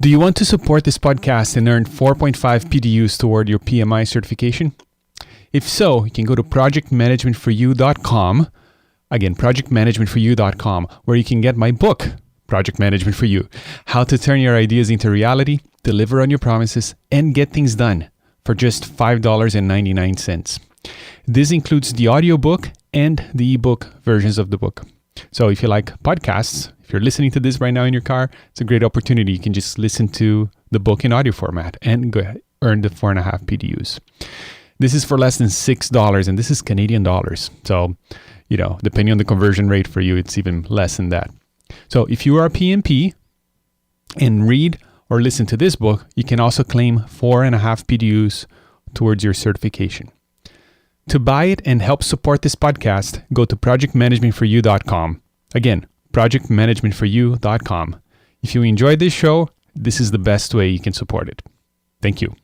Do you want to support this podcast and earn 4.5 PDUs toward your PMI certification? If so, you can go to projectmanagementforyou.com. Again, projectmanagementforyou.com, where you can get my book, Project Management for You, How to Turn Your Ideas into Reality, Deliver on Your Promises, and Get Things Done for just $5.99. This includes the audiobook and the ebook versions of the book. So if you like podcasts, if you're listening to this right now in your car, it's a great opportunity. You can just listen to the book in audio format and earn the 4.5 PDUs. This is for less than $6, and this is Canadian dollars. So, depending on the conversion rate for you, it's even less than that. So if you are a PMP and read or listen to this book, you can also claim 4.5 PDUs towards your certification. To buy it and help support this podcast, go to projectmanagementforyou.com. Again, projectmanagementforyou.com. If you enjoyed this show, this is the best way you can support it. Thank you.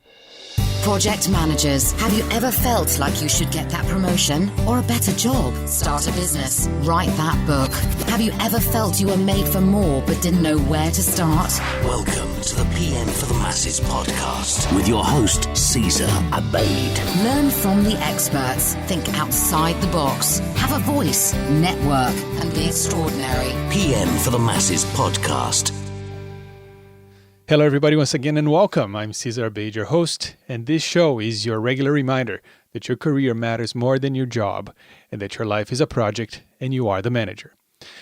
Project managers, have you ever felt like you should get that promotion or a better job? Start a business, write that book. Have you ever felt you were made for more but didn't know where to start? Welcome to the PM for the Masses podcast with your host, Cesar Abeid. Learn from the experts, think outside the box, have a voice, network, and be extraordinary. PM for the Masses podcast. Hello, everybody, once again, and welcome. I'm Cesar Abeid, your host, and this show is your regular reminder that your career matters more than your job, and that your life is a project, and you are the manager.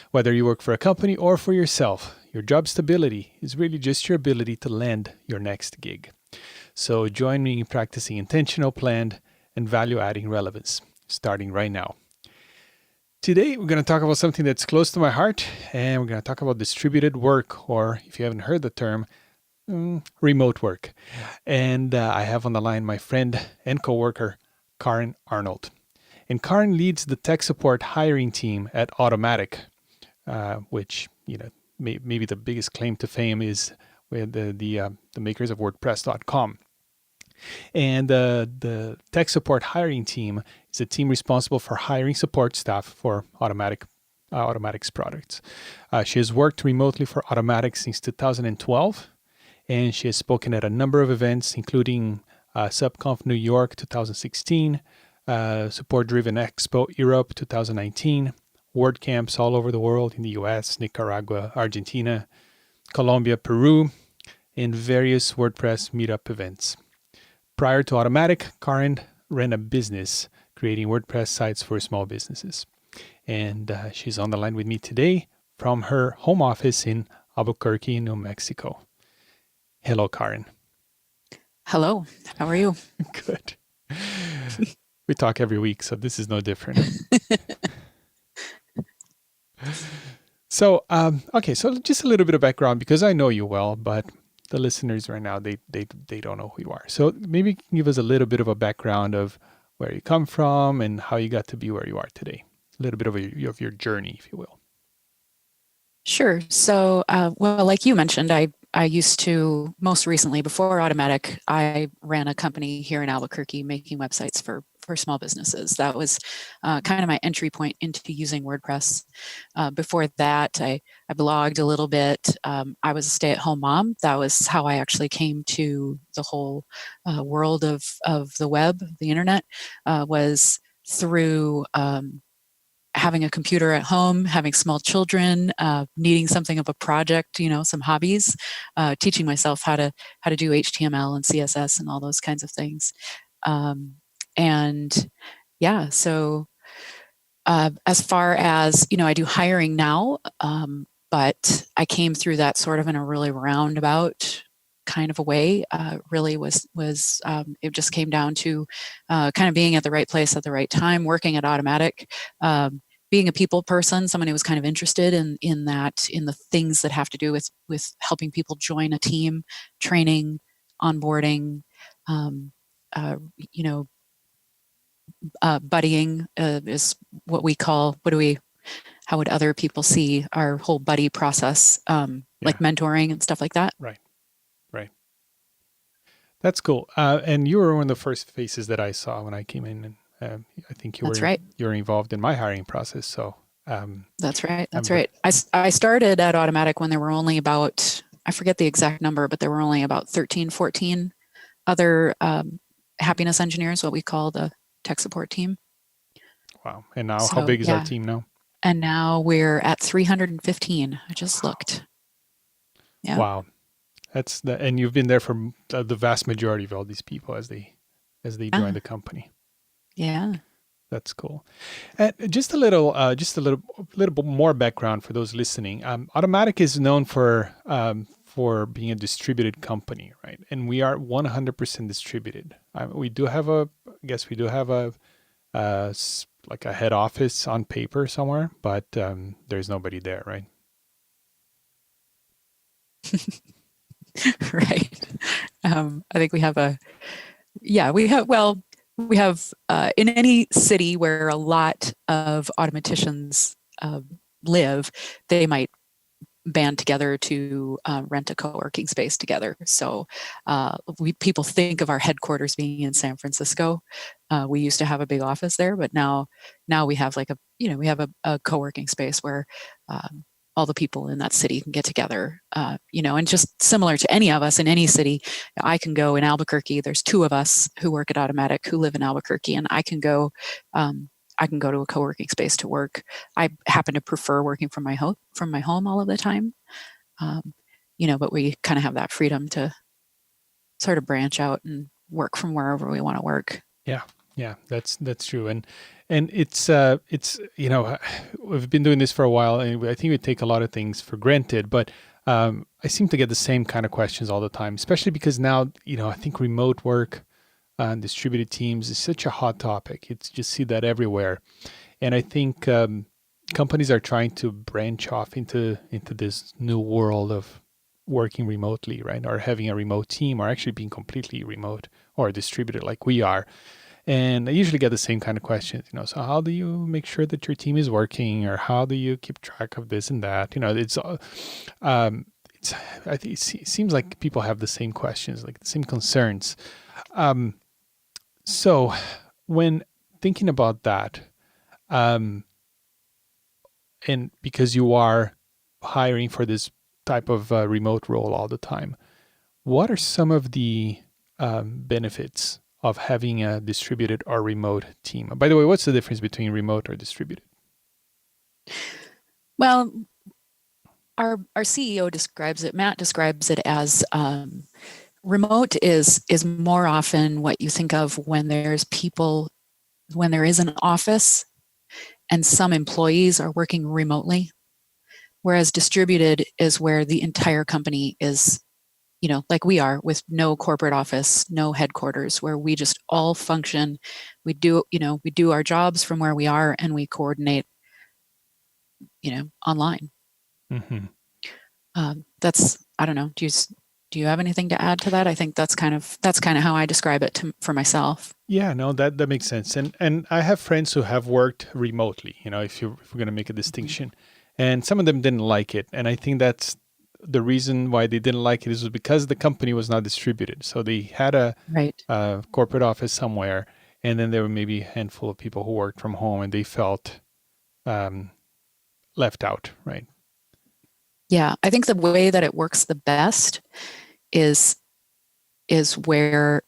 Whether you work for a company or for yourself, your job stability is really just your ability to land your next gig. So join me in practicing intentional, planned, and value-adding relevance, starting right now. Today, we're going to talk about something that's close to my heart, and we're going to talk about distributed work, or if you haven't heard the term, remote work. And I have on the line my friend and coworker, Karen Arnold. And Karen leads the tech support hiring team at Automattic, which, maybe the biggest claim to fame is with the makers of WordPress.com. And the tech support hiring team is a team responsible for hiring support staff for Automattic's products. She has worked remotely for Automattic since 2012. And she has spoken at a number of events, including SubConf New York 2016, Support Driven Expo Europe 2019, WordCamps all over the world in the US, Nicaragua, Argentina, Colombia, Peru, and various WordPress meetup events. Prior to Automattic, Karen ran a business creating WordPress sites for small businesses. And she's on the line with me today from her home office in Albuquerque, New Mexico. Hello, Karen. Hello. How are you? Good. We talk every week, so this is no different. So just a little bit of background, because I know you well, but the listeners right now, they don't know who you are. So maybe you can give us a little bit of a background of where you come from and how you got to be where you are today. A little bit of your journey, if you will. Sure. So, like you mentioned, I used to, most recently, before Automattic, I ran a company here in Albuquerque making websites for small businesses. That was kind of my entry point into using WordPress. Before that, I blogged a little bit. I was a stay-at-home mom. That was how I actually came to the whole world of the web, the internet, was through having a computer at home, having small children, needing something of a project, some hobbies, teaching myself how to do HTML and CSS and all those kinds of things. So as far as, I do hiring now, but I came through that sort of in a really roundabout kind of a way. Really was it just came down to kind of being at the right place at the right time, working at Automattic, being a people person, someone who was kind of interested in the things that have to do with helping people join a team, training, onboarding, buddying is what we call. How would other people see our whole buddy process, like mentoring and stuff like that? Right. That's cool. And you were one of the first faces that I saw when I came in. And I think you were involved in my hiring process. So that's right. I started at Automattic when there were only about I forget the exact number, but there were only about 13, 14 other happiness engineers, what we call the tech support team. Wow. And now, how So, big is our yeah. team now? And now we're at 315. I just looked. Yeah. Wow. And you've been there for the vast majority of all these people as they join the company. Yeah. That's cool. And just a little bit more background for those listening. Automattic is known for being a distributed company, right? And we are 100% distributed. We do have like a head office on paper somewhere, but there's nobody there, right? Right. I think we have in any city where a lot of automaticians live, they might band together to rent a co-working space together. So people think of our headquarters being in San Francisco. We used to have a big office there, but now we have a co-working space where all the people in that city can get together, and just similar to any of us in any city. I can go in Albuquerque. There's two of us who work at Automattic who live in Albuquerque, and I can go to a co-working space to work. I happen to prefer working from my home all of the time, but we kind of have that freedom to sort of branch out and work from wherever we want to work. Yeah, that's true. And it's we've been doing this for a while, and I think we take a lot of things for granted, but I seem to get the same kind of questions all the time, especially because now, I think remote work and distributed teams is such a hot topic. It's just see that everywhere. And I think companies are trying to branch off into this new world of working remotely, right? Or having a remote team, or actually being completely remote or distributed like we are. And I usually get the same kind of questions, so how do you make sure that your team is working, or how do you keep track of this and that? I think it seems like people have the same questions, like the same concerns. So when thinking about that, and because you are hiring for this type of remote role all the time, what are some of the benefits of having a distributed or remote team? By the way, what's the difference between remote or distributed? Well, our CEO describes it. Matt describes it as remote is more often what you think of when there is an office and some employees are working remotely, whereas distributed is where the entire company is, like we are, with no corporate office, no headquarters, where we just all function. We do our jobs from where we are, and we coordinate, online. Mm-hmm. I don't know. Do you have anything to add to that? I think that's kind of how I describe it for myself. Yeah, no, that makes sense. And I have friends who have worked remotely, if we're going to make a distinction, and some of them didn't like it. And I think that's the reason why they didn't like it is because the company was not distributed. So they had a corporate office somewhere, and then there were maybe a handful of people who worked from home, and they felt left out, right? Yeah, I think the way that it works the best is where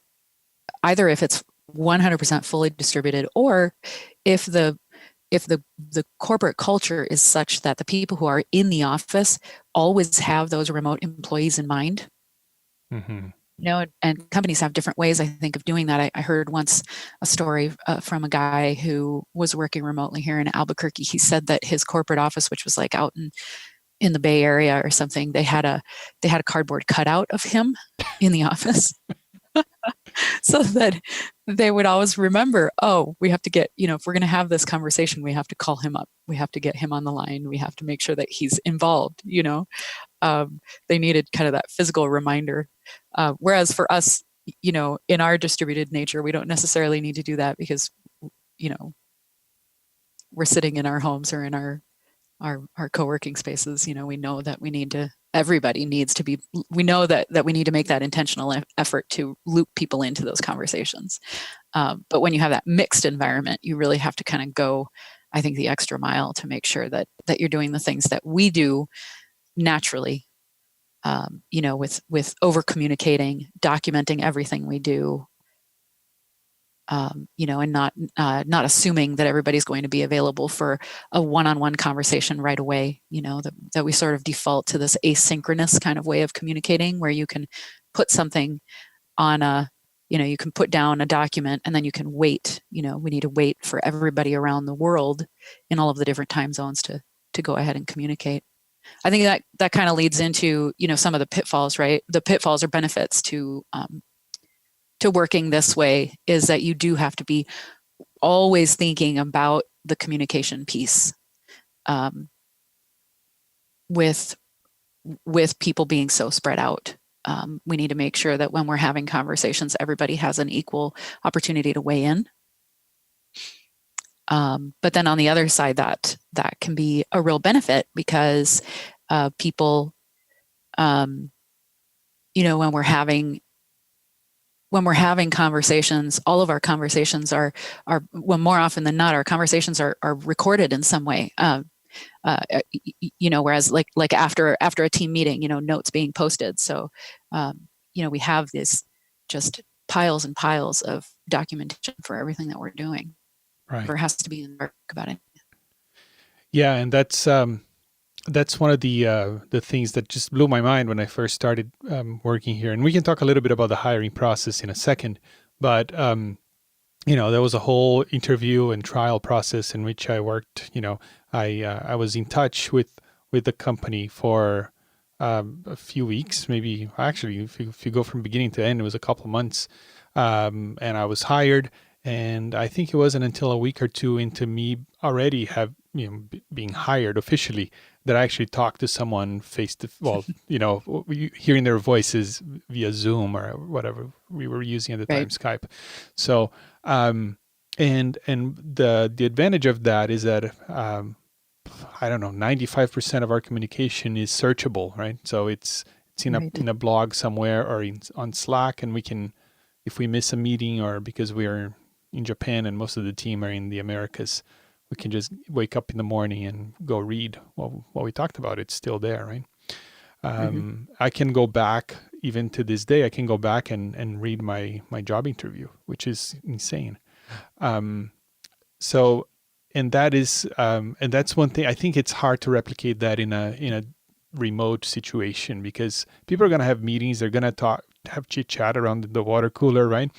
either if it's 100% fully distributed, or if the corporate culture is such that the people who are in the office always have those remote employees in mind. Mm-hmm. And companies have different ways, I think, of doing that. I heard once a story from a guy who was working remotely here in Albuquerque. He said that his corporate office, which was like out in the Bay Area or something, they had a cardboard cutout of him in the office. So that they would always remember, we have to get, if we're going to have this conversation, we have to call him up. We have to get him on the line. We have to make sure that he's involved, They needed kind of that physical reminder. Whereas for us, in our distributed nature, we don't necessarily need to do that because, we're sitting in our homes or in our co-working spaces. We know that everybody needs to be, we know that we need to make that intentional effort to loop people into those conversations. But when you have that mixed environment, you really have to kind of go, I think, the extra mile to make sure that you're doing the things that we do naturally with over communicating, documenting everything we do, and not assuming that everybody's going to be available for a one-on-one conversation right away. That we sort of default to this asynchronous kind of way of communicating, where you can put something on you can put down a document and then you can wait. We need to wait for everybody around the world in all of the different time zones to go ahead and communicate. I think that kind of leads into some of the pitfalls, right? The pitfalls or benefits to working this way is that you do have to be always thinking about the communication piece, with people being so spread out. We need to make sure that when we're having conversations, everybody has an equal opportunity to weigh in. But then on the other side, that can be a real benefit, because people, when we're having conversations, all of our conversations are well, more often than not, our conversations are recorded in some way. Whereas like after a team meeting, notes being posted. So, we have this just piles and piles of documentation for everything that we're doing. Right. Never has to be in the dark about it. Yeah, and that's one of the things that just blew my mind when I first started working here. And we can talk a little bit about the hiring process in a second, but there was a whole interview and trial process in which I worked. I was in touch with the company for a few weeks, maybe. Actually, if you go from beginning to end, it was a couple of months, and I was hired. And I think it wasn't until a week or two into me already being hired officially that I actually talked to someone hearing their voices via Zoom or whatever we were using at the time, Skype. So, and the advantage of that is that, I don't know, 95% of our communication is searchable, right? So it's in a blog somewhere or on Slack, and we can, if we miss a meeting or because we are in Japan and most of the team are in the Americas, we can just wake up in the morning and go read what we talked about. It's still there, right? I can go back, even to this day, I can go back and read my job interview, which is insane. So, and that's one thing. I think it's hard to replicate that in a remote situation, because people are going to have meetings. They're going to have chit chat around the water cooler, right?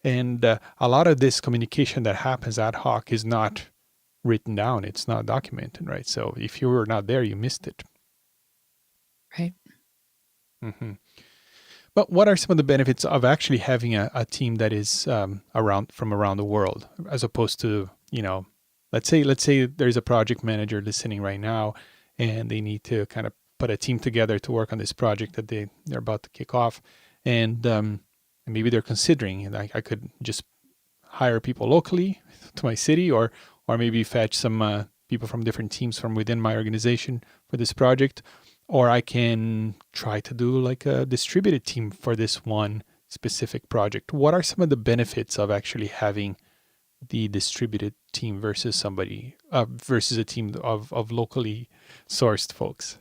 And a lot of this communication that happens ad hoc is not written down. It's not documented, right? So if you were not there, you missed it. Right. Mm-hmm. But what are some of the benefits of actually having a team that is from around the world, as opposed to, let's say there's a project manager listening right now, and they need to kind of put a team together to work on this project that they're about to kick off, and maybe they're considering, I could just hire people locally to my city, or maybe fetch some people from different teams from within my organization for this project, or I can try to do like a distributed team for this one specific project. What are some of the benefits of actually having the distributed team versus versus a team of locally sourced folks?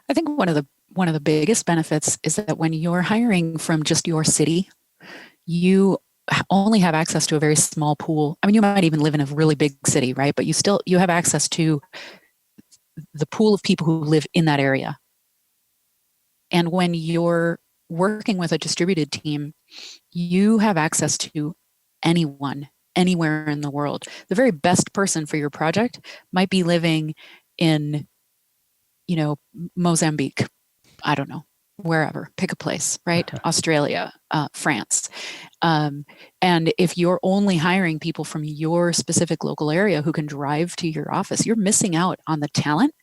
I think one of the biggest benefits is that when you're hiring from just your city, you only have access to a very small pool. I mean, you might even live in a really big city, right? But you have access to the pool of people who live in that area. And when you're working with a distributed team, you have access to anyone, anywhere in the world. The very best person for your project might be living in, Mozambique. I don't know, wherever, pick a place, right? Australia, France. And if you're only hiring people from your specific local area who can drive to your office, you're missing out on the talent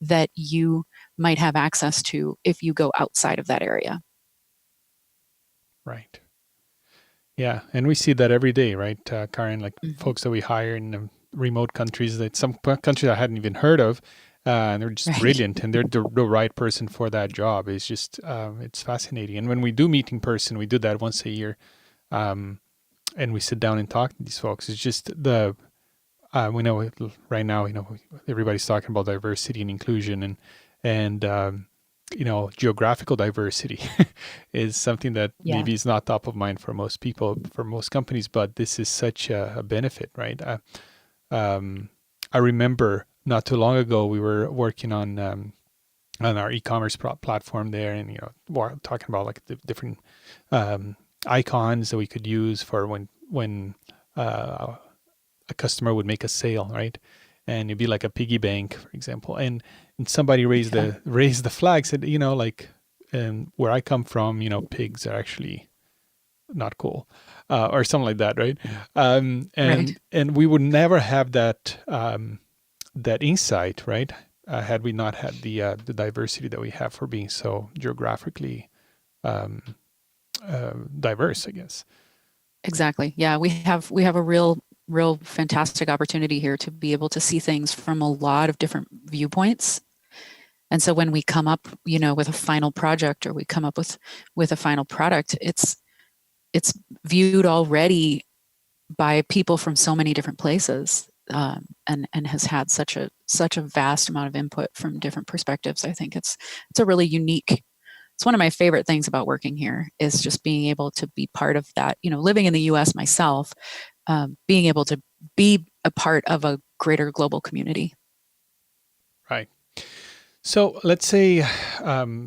that you might have access to if you go outside of that area. Right. Yeah. And we see that every day, right, Karen? Like folks that we hire in remote countries, that some countries I hadn't even heard of, and they're just brilliant, and they're the right person for that job. It's just, it's fascinating. And when we do meet in person, we do that once a year, and we sit down and talk to these folks. It's just we know right now, everybody's talking about diversity and inclusion, and geographical diversity is something that Yeah. maybe is not top of mind for most people, for most companies, but this is such a benefit, right? I remember not too long ago we were working on our e-commerce platform there, and we're talking about like the different icons that we could use for when a customer would make a sale, right? And it'd be like a piggy bank, for example. And somebody raised the flag, said, like, where I come from, pigs are actually not cool, or something like that, right? Right. And we would never have that insight, right? Had we not had the diversity that we have for being so geographically diverse, I guess. Exactly. Yeah, we have a real fantastic opportunity here to be able to see things from a lot of different viewpoints. And so when we come up, with a final project, or we come up with a final product, it's viewed already by people from so many different places, and has had such a vast amount of input from different perspectives. I think it's a really unique. It's one of my favorite things about working here, is just being able to be part of that. Living in the U.S. myself, being able to be a part of a greater global community. Right. So let's say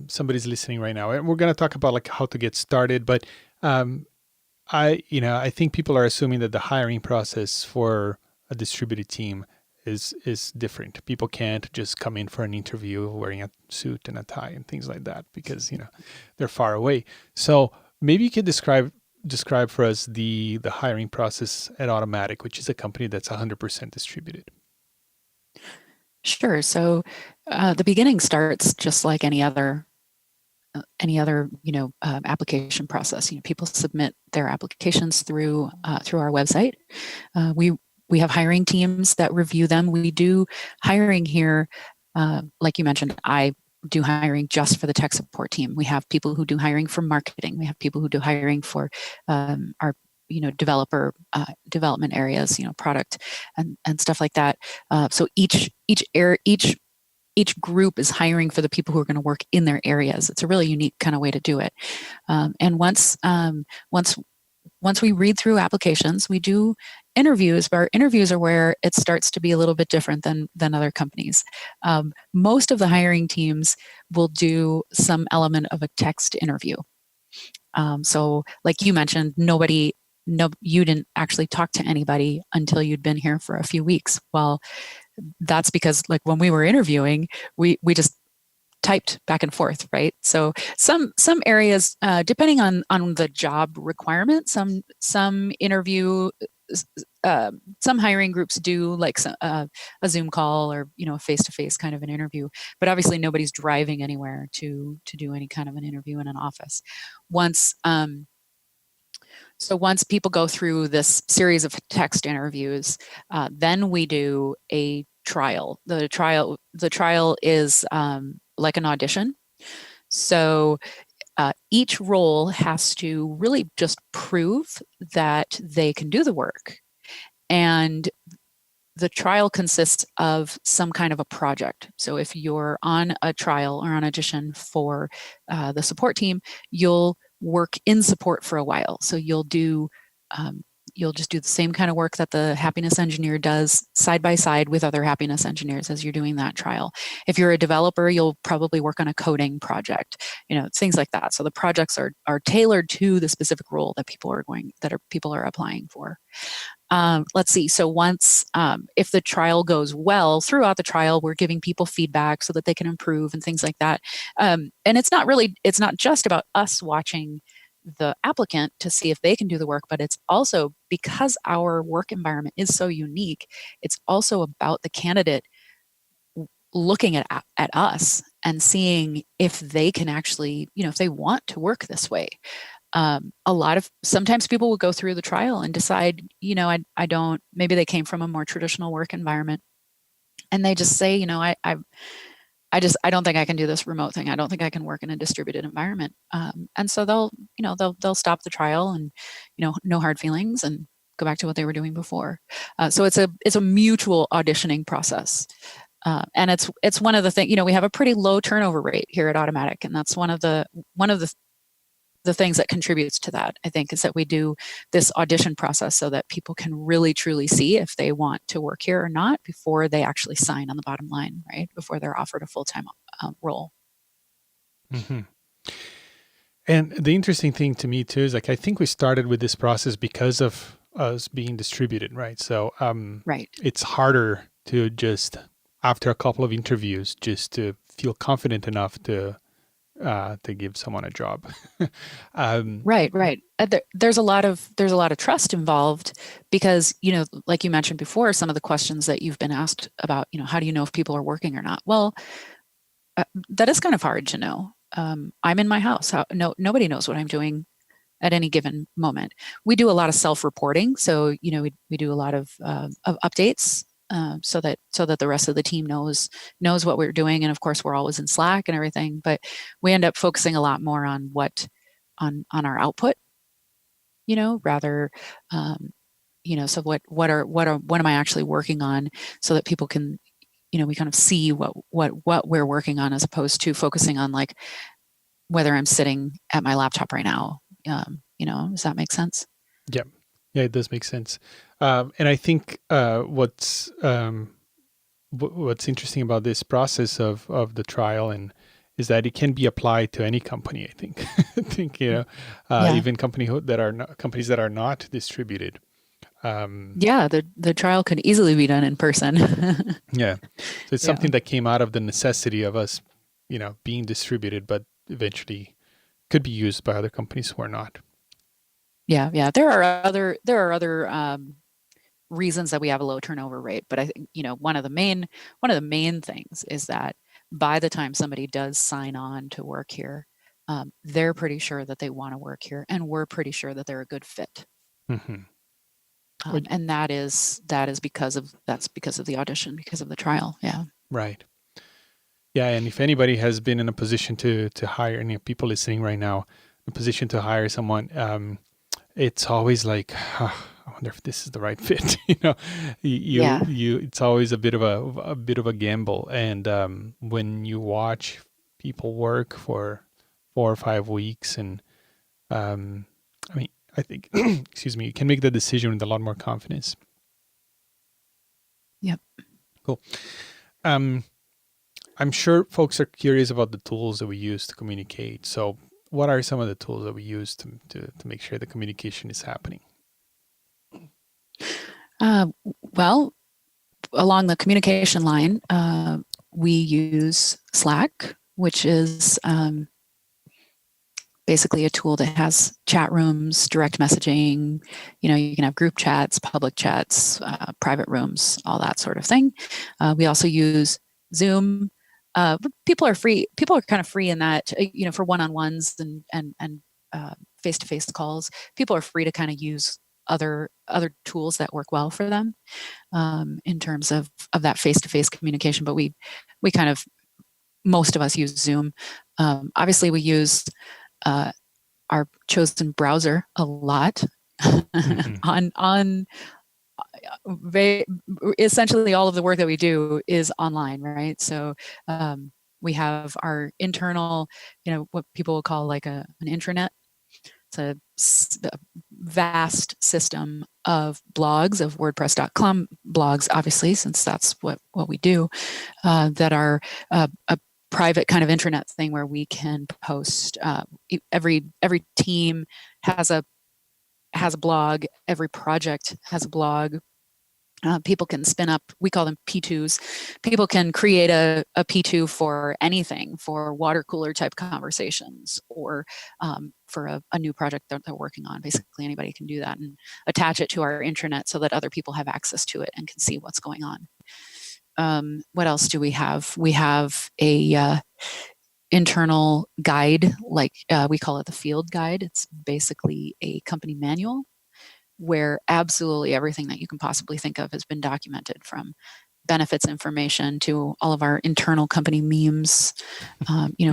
somebody's listening right now, and we're going to talk about like how to get started. But I think people are assuming that the hiring process for a distributed team is different. People can't just come in for an interview wearing a suit and a tie and things like that, because they're far away. So maybe you could describe for us the hiring process at Automattic, which is a company that's 100% distributed. Sure. So the beginning starts just like any other application process. People submit their applications through our website. We have hiring teams that review them. We do hiring here, like you mentioned. I do hiring just for the tech support team. We have people who do hiring for marketing. We have people who do hiring for our developer development areas, product and stuff like that. So each group is hiring for the people who are going to work in their areas. It's a really unique kind of way to do it. And once we read through applications, we do interviews. But our interviews are where it starts to be a little bit different than other companies. Most of the hiring teams will do some element of a text interview. So, like you mentioned, you didn't actually talk to anybody until you'd been here for a few weeks. Well, that's because, like, when we were interviewing, we just typed back and forth, right? So some areas, depending on the job requirement, some interview, some hiring groups do like a Zoom call, or a face-to-face kind of an interview. But obviously, nobody's driving anywhere to do any kind of an interview in an office. Once people go through this series of text interviews, then we do a trial. The trial is like an audition. So each role has to really just prove that they can do the work. And the trial consists of some kind of a project. So if you're on a trial or on audition for the support team, you'll work in support for a while. So you'll just do the same kind of work that the happiness engineer does side by side with other happiness engineers as you're doing that trial. If you're a developer, you'll probably work on a coding project, things like that. So the projects are tailored to the specific role that people are applying for. Let's see. So once, if the trial goes well, throughout the trial, we're giving people feedback so that they can improve and things like that. And it's not just about us watching the applicant to see if they can do the work, but it's also, because our work environment is so unique, it's also about the candidate looking at us and seeing if they can actually, if they want to work this way. Sometimes people will go through the trial and decide, I don't, maybe they came from a more traditional work environment, and they just say, I don't think I can do this remote thing. I don't think I can work in a distributed environment. And so they'll stop the trial, and, no hard feelings, and go back to what they were doing before. So it's a mutual auditioning process. And it's one of the things, we have a pretty low turnover rate here at Automattic, and that's one of the things that contributes to that, I think, is that we do this audition process so that people can really truly see if they want to work here or not before they actually sign on the bottom line, right? Before they're offered a full-time role. Mm-hmm. And the interesting thing to me too is, like, I think we started with this process because of us being distributed, right? So right. It's harder to just, after a couple of interviews, just to feel confident enough to give someone a job. Right. There's a lot of trust involved because, like you mentioned before, some of the questions that you've been asked about, how do you know if people are working or not? Well, that is kind of hard to know. I'm in my house. Nobody knows what I'm doing at any given moment. We do a lot of self-reporting, so we do a lot of updates so that the rest of the team knows what we're doing, and of course we're always in Slack and everything. But we end up focusing a lot more on on our output, rather. So what am I actually working on, so that people can, we kind of see what we're working on, as opposed to focusing on like whether I'm sitting at my laptop right now. Does that make sense? Yeah, it does make sense. And I think what's interesting about this process of the trial is that it can be applied to any company. I think, even companies that are not distributed. The trial could easily be done in person. Yeah, so it's something that came out of the necessity of us, being distributed, but eventually could be used by other companies who are not. Yeah. There are other reasons that we have a low turnover rate, but I think one of the main things is that by the time somebody does sign on to work here, they're pretty sure that they want to work here, and we're pretty sure that they're a good fit. Mm-hmm. And that is because of the audition, because of the trial. Yeah. Right. Yeah, and if anybody has been in a position to hire, any people listening right now, a position to hire someone, it's always like, I wonder if this is the right fit. It's always a bit of a gamble. And when you watch people work for 4 or 5 weeks, and I think, excuse me, you can make the decision with a lot more confidence. Yep. Cool. I'm sure folks are curious about the tools that we use to communicate. So what are some of the tools that we use to make sure the communication is happening? Well, along the communication line, we use Slack, which is basically a tool that has chat rooms, direct messaging. You can have group chats, public chats, private rooms, all that sort of thing. We also use Zoom. People are kind of free in that, for one-on-ones and face-to-face calls. People are free to kind of use other tools that work well for them in terms of that face-to-face communication. But we kind of, most of us use Zoom. Obviously, we use our chosen browser a lot. on essentially all of the work that we do is online, right? So we have our internal, what people will call like an intranet. It's a vast system of blogs, of WordPress.com blogs, obviously, since that's what we do, that are a private kind of intranet thing where we can post. Every team has a blog. Every project has a blog. People can spin up, we call them P2s. People can create a P2 for anything, for water cooler type conversations, or for a new project that they're working on. Basically, anybody can do that and attach it to our intranet so that other people have access to it and can see what's going on. What else do we have? We have a internal guide, like we call it the field guide. It's basically a company manual where absolutely everything that you can possibly think of has been documented, from benefits information to all of our internal company memes,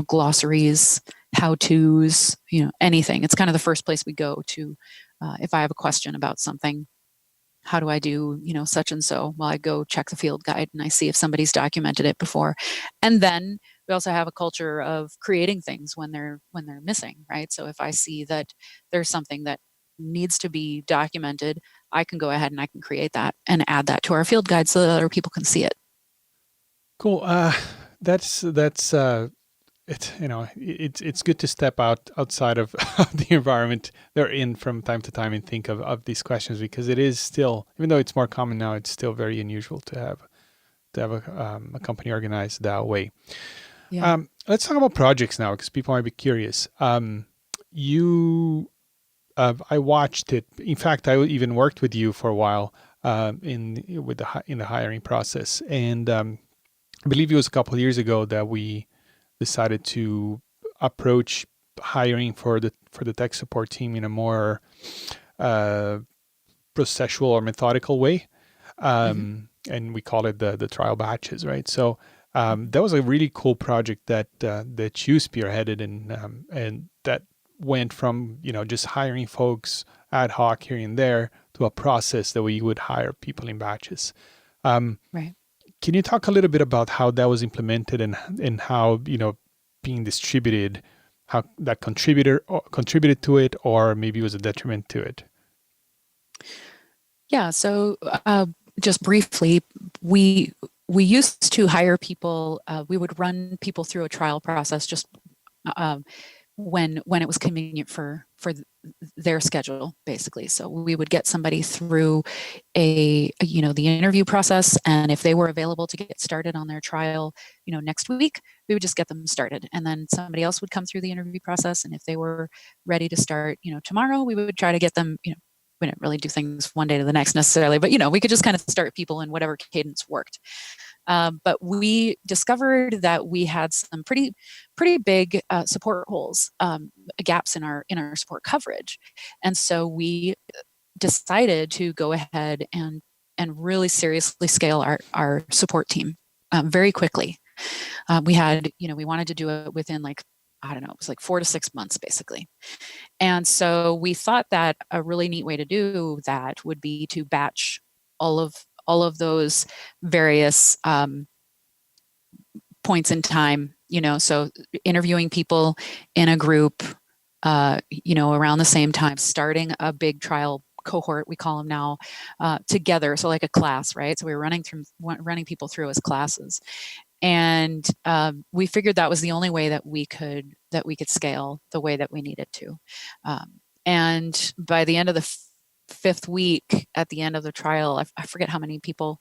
glossaries, how-tos, anything. It's kind of the first place we go to if I have a question about something how do I do, such and so? Well, I go check the field guide and I see if somebody's documented it before. And then we also have a culture of creating things when they're missing, right? So if I see that there's something that needs to be documented, I can go ahead and I can create that and add that to our field guide so that other people can see it. Cool. That's it's good to step outside of, of the environment they're in from time to time and think of these questions, because it is still, even though it's more common now, it's still very unusual to have a company organized that way. Yeah. Let's talk about projects now, because people might be curious. You I watched it. In fact, I even worked with you for a while in the hiring process, and I believe it was a couple of years ago that we decided to approach hiring for the tech support team in a more uh, processual or methodical way, Hmm. and we call it the trial batches, right? So that was a really cool project that you spearheaded, and that went from just hiring folks ad hoc here and there to a process that we would hire people in batches. Um, Right. can you talk a little bit about how that was implemented, and how being distributed, how that contributed to it, or maybe was a detriment to it? Yeah. So just briefly, we we used to hire people. We would run people through a trial process just uh, when it was convenient for their schedule, basically. So we would get somebody through the interview process, and if they were available to get started on their trial, next week, we would just get them started, and then somebody else would come through the interview process, and if they were ready to start, tomorrow, we would try to get them. We didn't really do things one day to the next necessarily, but we could just kind of start people in whatever cadence worked. But we discovered that we had some pretty big support holes, gaps in our support coverage, and so we decided to go ahead and really seriously scale our support team very quickly. We wanted to do it within, like, I don't know, it was like 4 to 6 months basically. And so we thought that a really neat way to do that would be to batch all of those various points in time, so interviewing people in a group, around the same time, starting a big trial cohort, we call them now, together. So like a class, right? So we were running people through as classes. And we figured that was the only way that we could scale the way that we needed to. And by the end of the fifth week, at the end of the trial, I forget how many people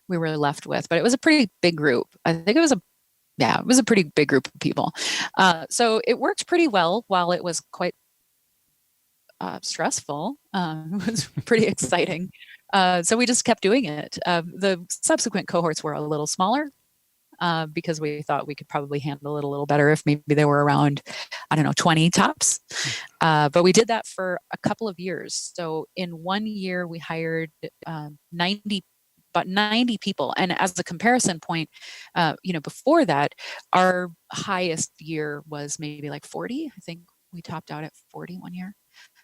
we were left with, but it was a pretty big group. I think it was a pretty big group of people. So it worked pretty well while it was quite stressful. It was pretty exciting. So we just kept doing it. The subsequent cohorts were a little smaller, because we thought we could probably handle it a little better if maybe they were around, I don't know, 20 tops. But we did that for a couple of years. So in 1 year, we hired 90 people. And as a comparison point, before that, our highest year was maybe like 40. I think we topped out at 40 1 year.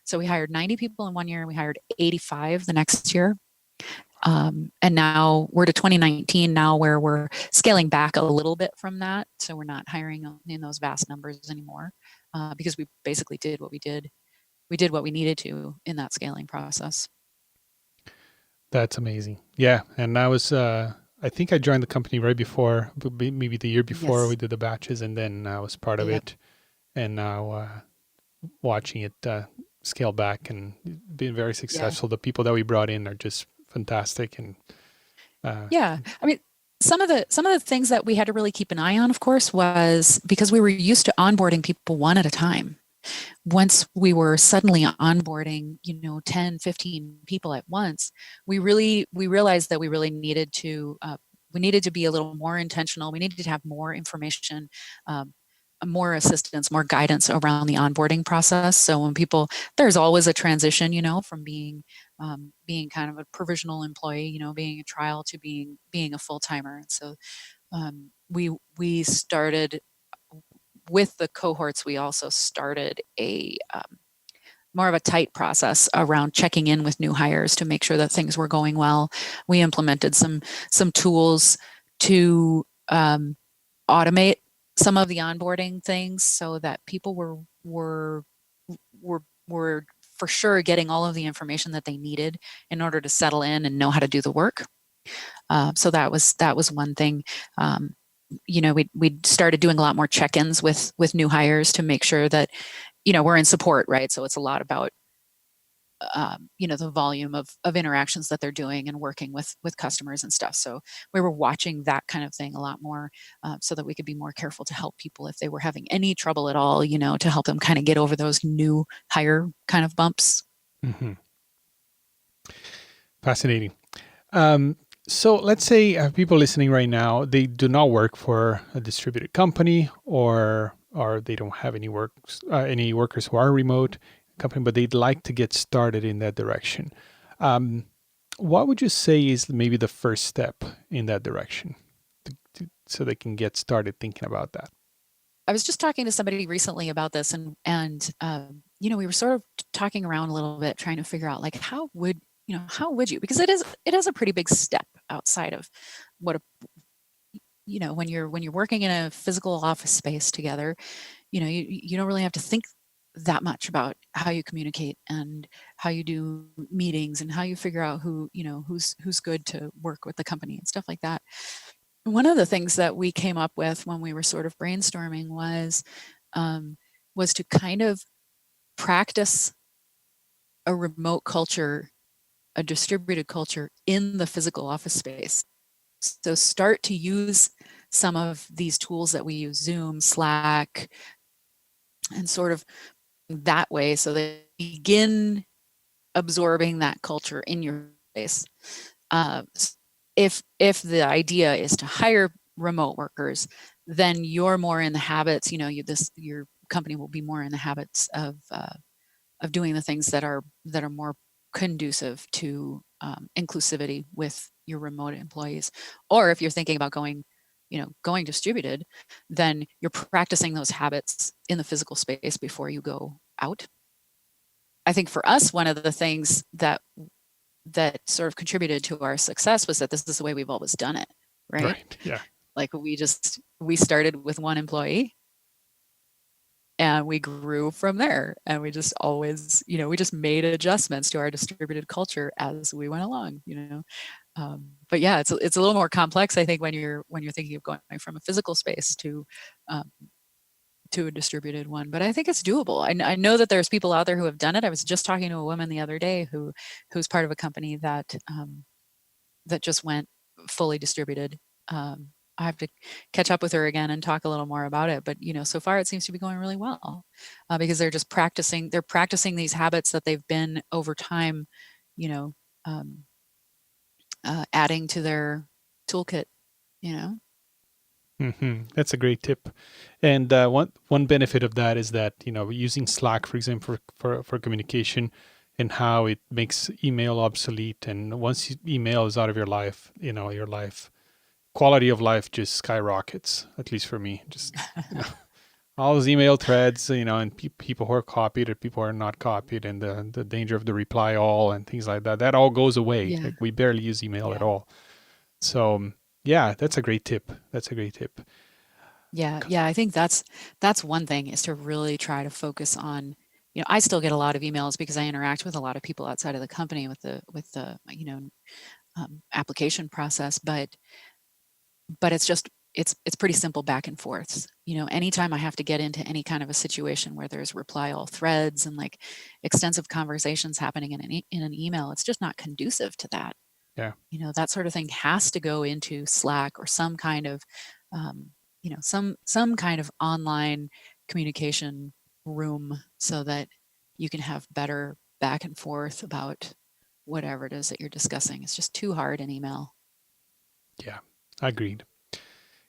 So we hired 90 people in 1 year. We hired 85 the next year. And now we're to 2019 now, where we're scaling back a little bit from that. So we're not hiring in those vast numbers anymore, because we basically did what we did. We did what we needed to in that scaling process. That's amazing. Yeah, and I think I joined the company right before, maybe the year before we Yes. did the batches, and then I was part of Yep. it, and now watching it scale back and being very Yeah. successful. The people that we brought in are just fantastic, and uh, Yeah. I mean, some of the things that we had to really keep an eye on, of course, was because we were used to onboarding people one at a time. Once we were suddenly onboarding, 10, 15 people at once, we realized that we needed to be a little more intentional. We needed to have more information, um, more assistance, more guidance around the onboarding process. So when people, there's always a transition, from being kind of a provisional employee, being a trial, to being a full timer. And so we started with the cohorts. We also started more of a tight process around checking in with new hires to make sure that things were going well. We implemented some tools to automate some of the onboarding things so that people were for sure getting all of the information that they needed in order to settle in and know how to do the work. So that was one thing. We started doing a lot more check-ins with new hires to make sure that we're in support, right? So it's a lot about the volume of interactions that they're doing and working with customers and stuff. So we were watching that kind of thing a lot more, so that we could be more careful to help people if they were having any trouble at all, to help them kind of get over those new hire kind of bumps. Mm-hmm. Fascinating. So let's say people listening right now, they do not work for a distributed company, or they don't have any workers who are remote company, but they'd like to get started in that direction. What would you say is maybe the first step in that direction, so they can get started thinking about that? I was just talking to somebody recently about this, and we were sort of talking around a little bit, trying to figure out, like, how would you, because it is a pretty big step outside of what when you're working in a physical office space together, you don't really have to think that much about how you communicate and how you do meetings and how you figure out who's good to work with the company and stuff like that. One of the things that we came up with when we were sort of brainstorming was to kind of practice a remote culture, a distributed culture in the physical office space. So start to use some of these tools that we use, Zoom, Slack, and sort of that way, so they begin absorbing that culture in your space. If the idea is to hire remote workers, then you're more in the habits, your company will be more in the habits of doing the things that are more conducive to inclusivity with your remote employees. Or if you're thinking about going distributed, then you're practicing those habits in the physical space before you go out. I think for us, one of the things that sort of contributed to our success was that this is the way we've always done it, right? Right. Yeah. Like we started with one employee and we grew from there, and we just always, we just made adjustments to our distributed culture as we went along, but yeah, it's a little more complex, I think, when you're thinking of going from a physical space to a distributed one. But I think it's doable. I know that there's people out there who have done it. I was just talking to a woman the other day who's part of a company that just went fully distributed. I have to catch up with her again and talk a little more about it. But so far it seems to be going really well, because they're just practicing. They're practicing these habits that they've been over time, adding to their toolkit. Mm-hmm. That's a great tip. And one benefit of that is that using Slack, for example, for communication, and how it makes email obsolete. And once email is out of your life, your life quality of life just skyrockets. At least for me, just all those email threads, and people who are copied or people who are not copied, and the danger of the reply all and things like that. That all goes away. Yeah. Like, we barely use email at all. So yeah, that's a great tip. Yeah, I think that's one thing, is to really try to focus on. I still get a lot of emails because I interact with a lot of people outside of the company with the application process, but it's pretty simple back and forths. Anytime I have to get into any kind of a situation where there's reply all threads and like extensive conversations happening in an email, it's just not conducive to that. Yeah. That sort of thing has to go into Slack or some kind of some kind of online communication room, so that you can have better back and forth about whatever it is that you're discussing. It's just too hard in email. Yeah, agreed.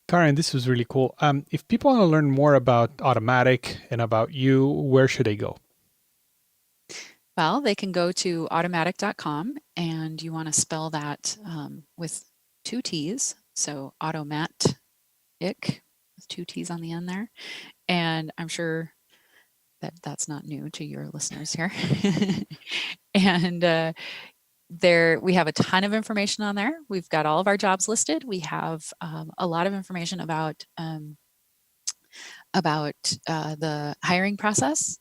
Karen, this was really cool. If people want to learn more about Automattic and about you, where should they go? Well, they can go to automattic.com, and you want to spell that with 2 T's. So Automattic with 2 T's on the end there. And I'm sure that's not new to your listeners here. And there we have a ton of information on there. We've got all of our jobs listed. We have a lot of information about the hiring process,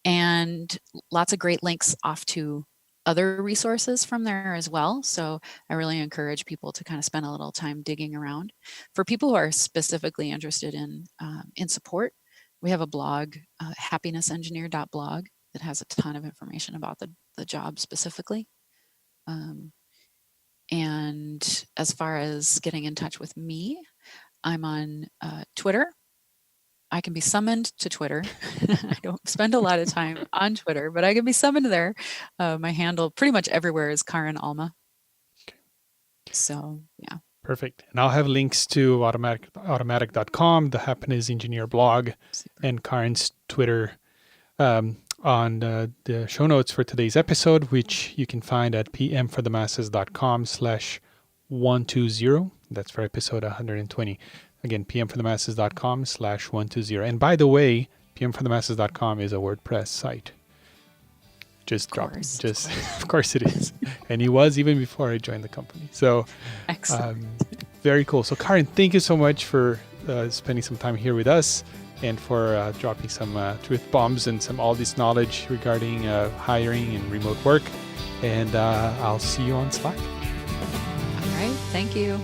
and lots of great links off to other resources from there as well. So I really encourage people to kind of spend a little time digging around. For people who are specifically interested in support, we have a blog, happinessengineer.blog, that has a ton of information about the job specifically. And as far as getting in touch with me, I'm on Twitter. I can be summoned to Twitter. I don't spend a lot of time on Twitter, but I can be summoned there. My handle pretty much everywhere is Karen Alma. Okay. So, yeah. Perfect. And I'll have links to Automattic.com, the Happiness Engineer blog, Super. and Karen's Twitter on the show notes for today's episode, which you can find at pmforthemasses.com/120. That's for episode 120. Again, pmforthemasses.com/120. And by the way, pmforthemasses.com is a WordPress site. Of course it is. And it was even before I joined the company. So, excellent. Very cool. So, Karen, thank you so much for spending some time here with us and for dropping some truth bombs and all this knowledge regarding hiring and remote work. And I'll see you on Slack. All right. Thank you.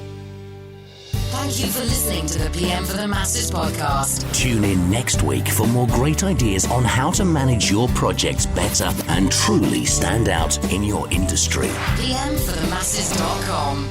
Thank you for listening to the PM for the Masses podcast. Tune in next week for more great ideas on how to manage your projects better and truly stand out in your industry. PMforthemasses.com